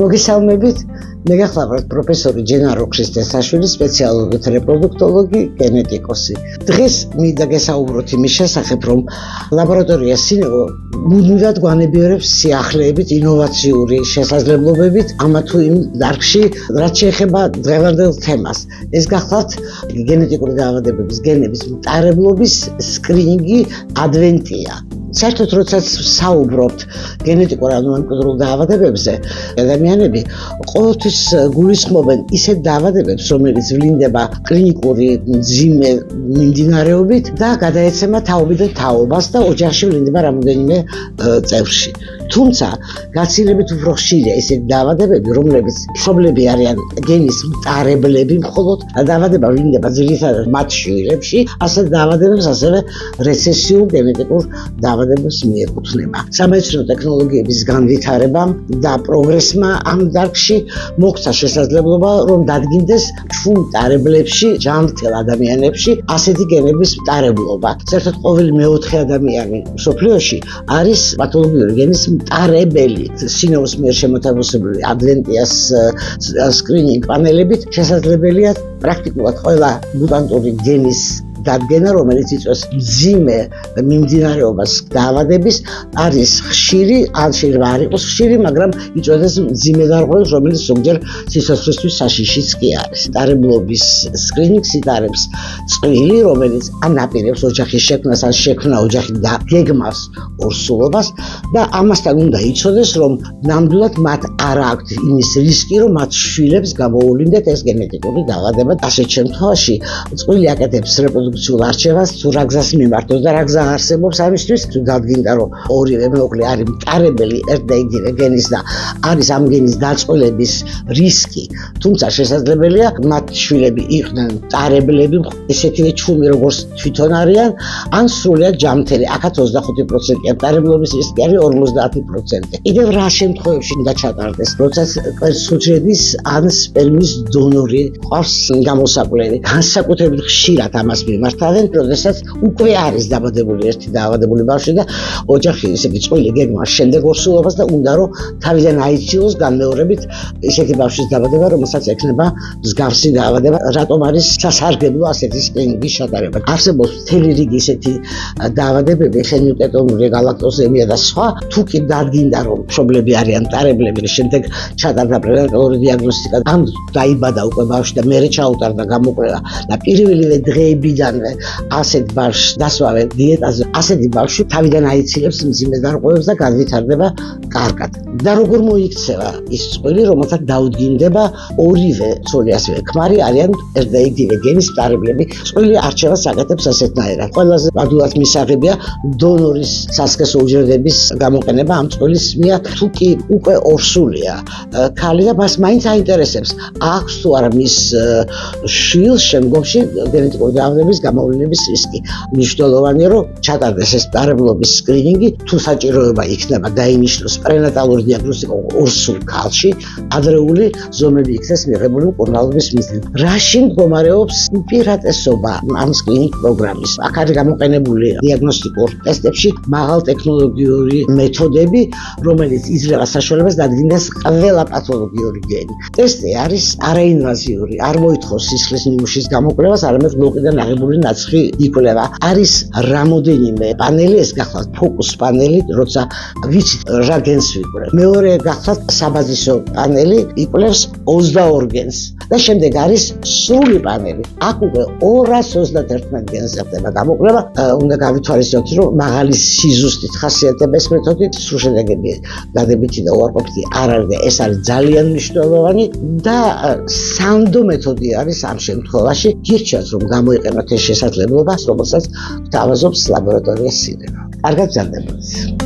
მოგესალმებით, მე გახლავართ პროფესორი ჯენარო ქრისტესაშვილი, სპეციალობით რეპროდუქტოლოგი, გენეტიკოსი. დღეს მინდა გესაუბროთ იმის შესახებ, რომ ლაბორატორია სინევო მუდმივად გვანებიერებს სიახლეებით, ინოვაციური შესაძლებლობებით ამა თუ იმ დარგში, რაც შეეხება დღევანდელ თემას. ეს გახლავთ გენეტიკური დაავადებების, გენების მტარებლობის სკრინინგი ადვენტია. საერთოდ როდესაც საუბრობთ გენეტიკურ ან მემკვიდრეულ დაავადებებზე, ადამიანები ყოველთვის გულისხმობენ ისეთ დაავადებებს, რომელიც ვლინდება კლინიკური მძიმე მიმდინარეობით და გადაეცემა თაობიდან თაობას და ოჯახში ვლინდება რამოდენიმე წევრში. თუმცა გაცილებით უფრო ხშირია ისეთი დაავადებები, რომლებიც მშობლები არიან გენის მტარებლები მხოლოდ, დაავადება ვლინდება ძირითადად მათ შვილებში, ასეთ დაავადებებს ასევე რეცესიულ გენეტიკურ დაავადებებს მიეკუთვნება. სამეცნიერო ტექნოლოგიების განვითარებამ და პროგრესმა ამ დარგში მოგვცა შესაძლებლობა, რომ დადგინდეს ჩხუბ მტარებლებში, ჯანმრთელ ადამიანებში ასეთი გენების მტარებლობა. საერთოდ ყოველი მეოთხე ადამიანი მსოფლიოში არის პათოლოგიური გენის მტარებელი. სინევოს მიერ შემოთავაზებული ადვენტიას სკრინინგ პანელებით შესაძლებელია პრაქტიკულად ყველა მუტანტური გენის დადგენა, რომელიც იწვევს მძიმე მიმდინარეობას დაავადების, არის ხშირი, ან შეიძლება არ იყოს ხშირი, მაგრამ იწვევს მძიმე დარღვევებს, რომელიც ზოგჯერ სიცოცხლისთვის საშიშიც კი არის. მტარებლობის სკრინინგს იტარებს წყვილი, რომელიც ან აპირებს ოჯახის შექმნას, ან შექმნა ოჯახი და გეგმავს ორსულობას და ამასთან უნდა იცოდეს, რომ ნამდვილად მათ არ აქვთ იმის რისკი, რომ მათ შვილებს გამოუვლინდეთ ეს გენეტიკური დაავადება. ასეთ შემთხვევაში წყვილი აკეთებს რეპროდუქციულ არჩევას, თუ რა გზას მიმართოს და რა გზა არსებობს ამისთვის, თუ დადგინდა, რომ ორივე მეუღლე არის მტარებელი ერთ და იგივე გენის და არის ამ გენის დაწყვილების რისკი, თუმცა შესაძლებელია მათ შვილები იყვნენ მტარებლები, ესეთივე ჩხუბი როგორც თვითონ არიან, ან სრულიად ჯანმრთელი. აქაც 25%-ია, მტარებლობის რისკი არის 50%. კიდევ რა შემთხვევებში უნდა ჩატარდეს, როდესაც კვერცხუჯრედის ან სპერმის დონორი ყავს გამოსაკვლელი. განსაკუთრებით ხშირად ამას მიმართავენ, როდესაც უკვე არის დაბადებული ერთი დაავადებული ბავშვი და ოჯახი ისეთი წყვილი გეგმავს შემდეგ ორსულობას და უნდა რომ თავიდან აიჩილოს განმეორებით ისეთი ბავშვის დაბადება, რომელსაც ექნება მსგავსი დაავადება. რატომ არის სასარგებლო ასეთი სკრინინგის ჩატარება? არსებობს მთელი რიგი ისეთი დაავადებები, ფენილკეტონური გალაქტოზემია და სხვა, თუ კი დადგინდა, რომ მშობლები არიან მტარებლები, შემდეგ ჩატარდა პრენატალური დიაგნოსტიკა, ან დაიბადა უკვე ბავშვი და მერე ჩაუტარდა გამოკვლევა და პირველივე დღეებიდანვე ასეთ ბავშვს დასვავენ დიეტაზე, ასეთი ბავშვი თავიდან აიცილებს მძიმე დარღვევებს და განვითარდება კარგად. და როგორ მოიქცევა ის წყვილი, რომელსაც დაუდგინდება ორივე ცოლი ასევე ქმარი არიან ერთ და იგივე გენის მტარებლები. წყვილი არჩევას აკეთებს ასეთნაირად. ყველაზე ადვილად მისაღებია დონორის სასქესო უჯრედების გამოყენება ამ წვილის მიერ, თუ კი უკვე ორსულია ქალი და მას მაინც აინტერესებს, აქვს თუ არა მის შვილს შემდგომში გენეტიკური დაავადების გამოვლინების რისკი. მნიშვნელოვანია, რომ ჩატარდეს ეს მტარებლობის სკრინინგი, თუ საჭიროება იქნება დაინიშნოს პრენატალური დიაგნოსტიკა ორსულ ქალში, ადრეული ზომები იქნეს მიღებული მკურნალობის მიზნით. რაში მდგომარეობს უპირატესობა ამ სკრინინგ პროგრამის? აქ არის გამოყენებული დიაგნოსტიკურ ტესტებში მაღალტექნოლოგიური მეთოდები, რომელიც იძლევა საშუალებას დადგინდეს ყველა პათოლოგიური გენი. ტესტი არის არაინვაზიური, არ მოითხოვს სისხლის ნიმუშის გამოკვლევას, არამედ ლოყიდან აღებული ნაცხი იკვლევა. არის რამოდენიმე პანელი, ეს გახლავთ ფოკუს პანელი, როცა ვიცით რა გენს ვიკვლევ. მეორე გახლავთ საბაზისო პანელი, იკვლევს 22 გენს და შემდეგ არის სრული პანელი. აქ უკვე 231 გენს ხდება გამოკვლევა. უნდა გავითვალისწინოთ, რომ მაღალი სიზუსტით ხასიათდება ეს მეთოდი, სრულშედეგები დადებითი და უარყოფითი არ არის და ეს არის ძალიან მნიშვნელოვანი და სანდო მეთოდი არის ამ შემთხვევაში. გირჩევთ, რომ გამოიყენოთ ეს შესაძლებლობა, რომელსაც გვთავაზობს ლაბორატორია სინევო. კარგად გრძელდებოდეთ.